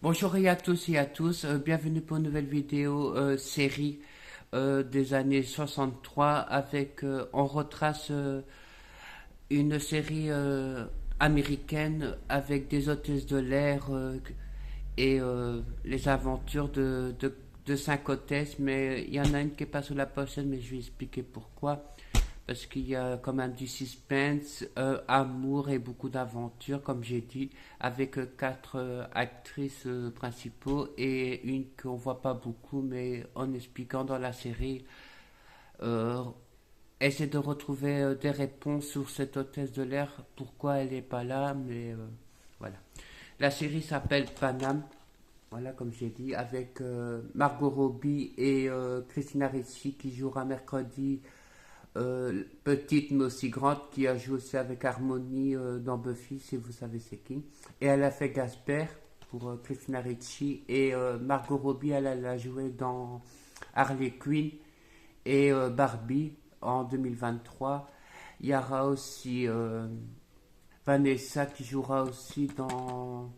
Bonjour à tous et à tous, bienvenue pour une nouvelle vidéo série des années 63 avec, on retrace une série américaine avec des hôtesses de l'air et les aventures de cinq hôtesses, mais il y en a une qui est pas sur la pochette, mais je vais expliquer pourquoi. Parce qu'il y a quand même du suspense, amour et beaucoup d'aventures, comme j'ai dit, avec quatre actrices principaux et une qu'on voit pas beaucoup, mais en expliquant dans la série, euh, essaie de retrouver des réponses sur cette hôtesse de l'air, pourquoi elle n'est pas là, mais voilà. La série s'appelle Panam, voilà, comme j'ai dit, avec Margot Robbie et Christina Ricci qui jouera mercredi, petite mais aussi grande, qui a joué aussi avec Harmony dans Buffy, si vous savez c'est qui. Et elle a fait Gasper pour Christina Ricci. Et Margot Robbie, elle a joué dans Harley Quinn et Barbie en 2023. Il y aura aussi Vanessa qui jouera aussi dans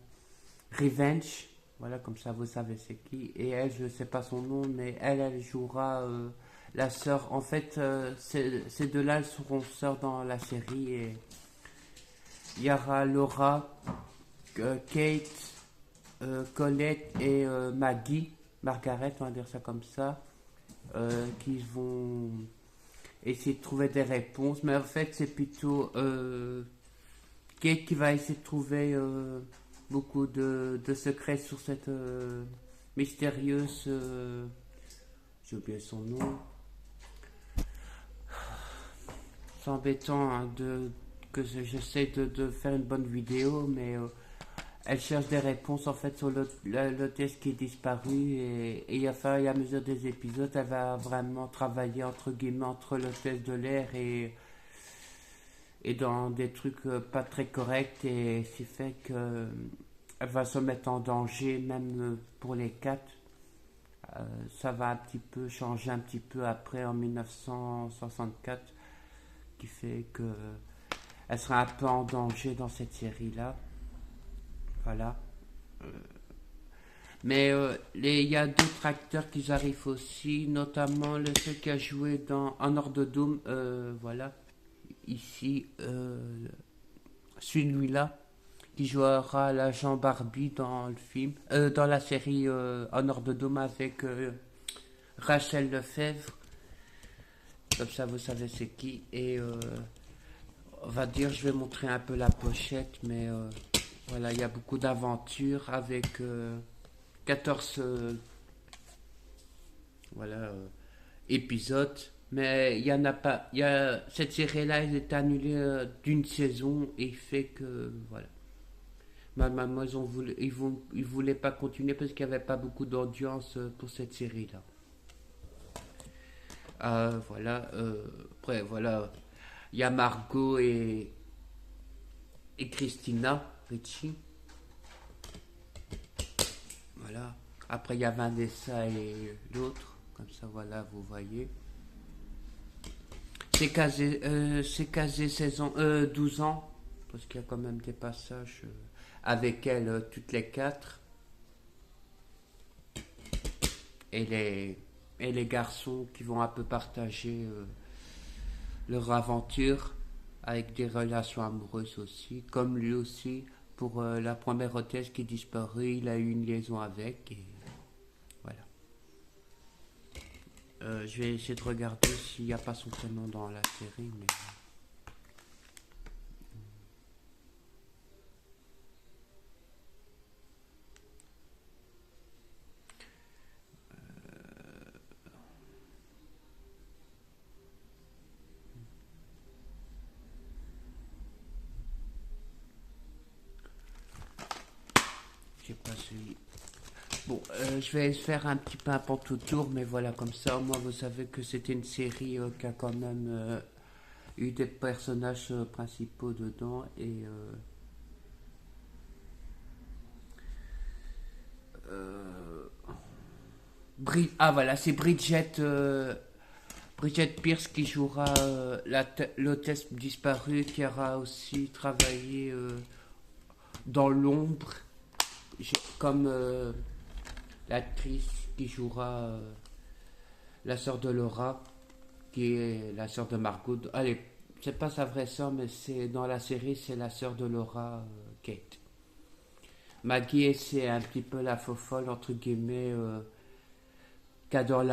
Revenge. Voilà, comme ça vous savez c'est qui. Et elle, je ne sais pas son nom, mais elle jouera la sœur. En fait, ces deux-là, elles seront sœurs dans la série. Et il y aura Laura, Kate, Colette et Maggie, Margaret, on va dire ça comme ça, qui vont essayer de trouver des réponses. Mais en fait, c'est plutôt Kate qui va essayer de trouver beaucoup de secrets sur cette mystérieuse. J'ai oublié son nom. C'est embêtant hein, que j'essaie de faire une bonne vidéo, mais elle cherche des réponses en fait sur l'hôtesse qui est disparu et à mesure des épisodes, elle va vraiment travailler entre guillemets entre l'hôtesse de l'air et dans des trucs pas très corrects et ce qui fait que elle va se mettre en danger même pour les quatre. Ça va un petit peu changer un petit peu après en 1964 qui fait que elle sera un peu en danger dans cette série là. Voilà. Mais il y a d'autres acteurs qui arrivent aussi, notamment le seul qui a joué dans Honor de Doom, voilà, ici, celui-là, qui jouera l'agent Barbie dans le film, dans la série Honor de Doom avec Rachel Lefebvre, comme ça vous savez c'est qui, et on va dire, je vais montrer un peu la pochette, mais voilà, il y a beaucoup d'aventures avec 14 voilà, épisodes. Mais il y en a pas. Cette série-là, elle est annulée d'une saison et il fait que. Voilà. Malheureusement, ils voulaient pas continuer parce qu'il n'y avait pas beaucoup d'audience pour cette série-là. Voilà. Après, voilà. Il y a Margot et Christina Ricci. Voilà. Après, il y a Vanessa et l'autre. Comme ça, voilà, vous voyez. C'est casé 16 ans, 12 ans. Parce qu'il y a quand même des passages avec elle, toutes les quatre. Et les garçons qui vont un peu partager leur aventure avec des relations amoureuses aussi. Comme lui aussi, pour la première hôtesse qui est disparue, il a eu une liaison avec. Et voilà. Je vais essayer de regarder s'il n'y a pas son prénom dans la série, mais. J'ai pas suivi. Bon, je vais faire un petit peu un pantour, mais voilà, comme ça, moi, vous savez que c'était une série qui a quand même eu des personnages principaux dedans et euh, ah voilà, c'est Bridget Pierce qui jouera l'hôtesse disparue, qui aura aussi travaillé dans l'ombre comme l'actrice qui jouera la sœur de Laura, qui est la sœur de Margot. Allez, c'est pas sa vraie sœur, mais c'est dans la série, c'est la sœur de Laura, Kate. Maggie, c'est un petit peu la fofolle, entre guillemets, qui adore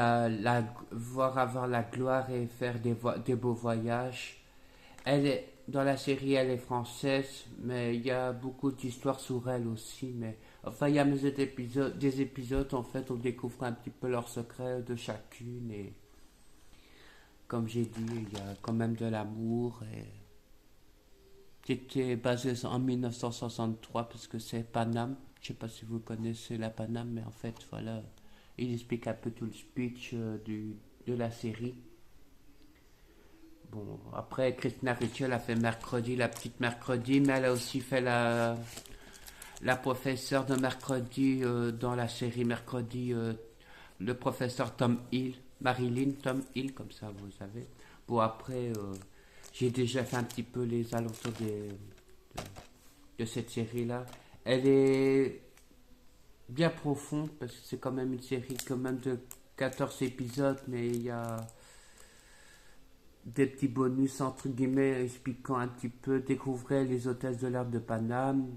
voir avoir la gloire et faire des beaux voyages. Dans la série, elle est française, mais il y a beaucoup d'histoires sur elle aussi. Mais enfin, il y a des épisodes, en fait, on découvre un petit peu leurs secrets de chacune. Et comme j'ai dit, il y a quand même de l'amour. Et c'était basé en 1963 parce que c'est Paname. Je sais pas si vous connaissez la Paname, mais en fait, voilà, il explique un peu tout le speech de la série. Bon, après, Christina Ricci, elle a fait Mercredi, la petite Mercredi, mais elle a aussi fait la professeure de Mercredi dans la série Mercredi, le professeur Tom Hill, Marilyn Tom Hill, comme ça, vous savez. Bon, après, j'ai déjà fait un petit peu les alentours de cette série-là. Elle est bien profonde, parce que c'est quand même une série quand même de 14 épisodes, mais il y a des petits bonus entre guillemets expliquant un petit peu, découvrir les hôtesses de l'air de Paname,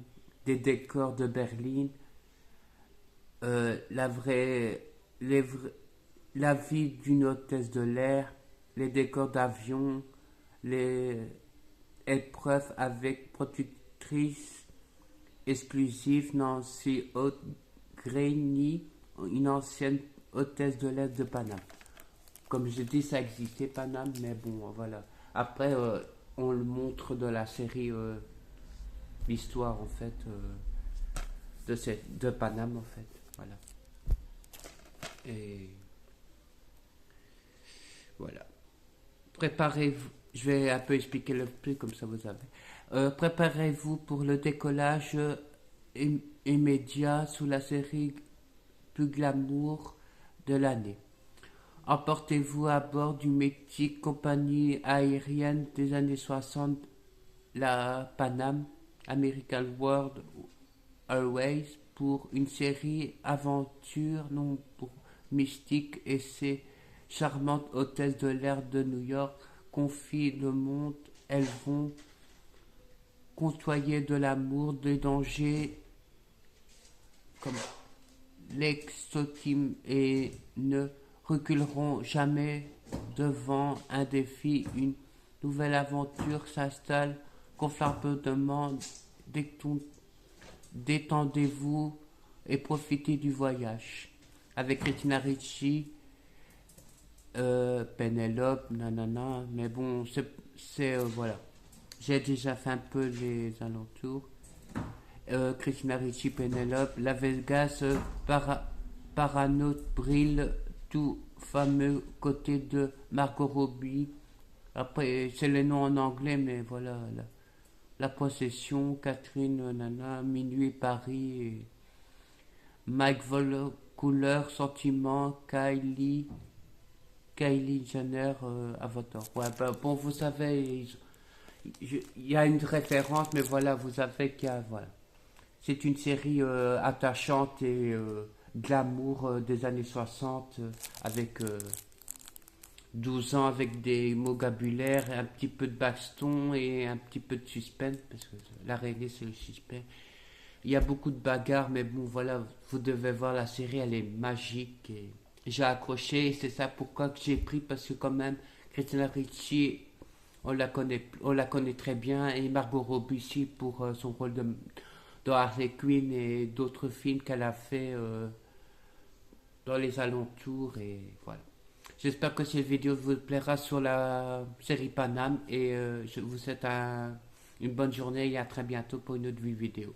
des décors de Berlin, la vraie, la vie d'une hôtesse de l'air, les décors d'avion, les épreuves avec productrice exclusive Nancy O'Grady, une ancienne hôtesse de l'air de Paname. Comme je dis, ça existait Paname, mais bon, voilà. Après, on le montre de la série, l'histoire en fait de Paname en fait, voilà. Et voilà. Préparez-vous. Je vais un peu expliquer le plus comme ça vous avez. Préparez-vous pour le décollage immédiat sous la série plus glamour de l'année. Emportez-vous à bord d'une mythique compagnie aérienne des années 60, la Panam American World Airways, pour une série aventure non mystique et ses charmantes hôtesses de l'air de New York confient le monde. Elles vont côtoyer de l'amour, des dangers comme l'exotisme et ne reculeront jamais devant un défi. Une nouvelle aventure s'installe confortablement. Détendez-vous et profitez du voyage. Avec Christina Ricci, Penelope, nanana, mais bon, voilà. J'ai déjà fait un peu les alentours. Christina Ricci, Penelope, La Vegas, Parano brille tout fameux côté de Margot Robbie. Après, c'est les noms en anglais, mais voilà. La Possession, Catherine, Nana, Minuit, Paris, et Mike Vol, Couleur, Sentiment, Kylie Jenner, Avatar. Ouais, ben, bon, vous savez, il y a une référence, mais voilà, vous savez qu'il y a, voilà. C'est une série attachante et glamour des années 60 avec 12 ans, avec des vocabulaires, un petit peu de baston et un petit peu de suspense, parce que l'araignée c'est le suspense. Il y a beaucoup de bagarres, mais bon voilà, vous devez voir la série, elle est magique. Et j'ai accroché et c'est ça pourquoi que j'ai pris, parce que quand même, Christina Ricci, on la connaît très bien, et Margot Robbie aussi pour son rôle dans Harley Quinn et d'autres films qu'elle a fait dans les alentours, et voilà. J'espère que cette vidéo vous plaira sur la série Paname, et je vous souhaite une bonne journée et à très bientôt pour une autre vidéo.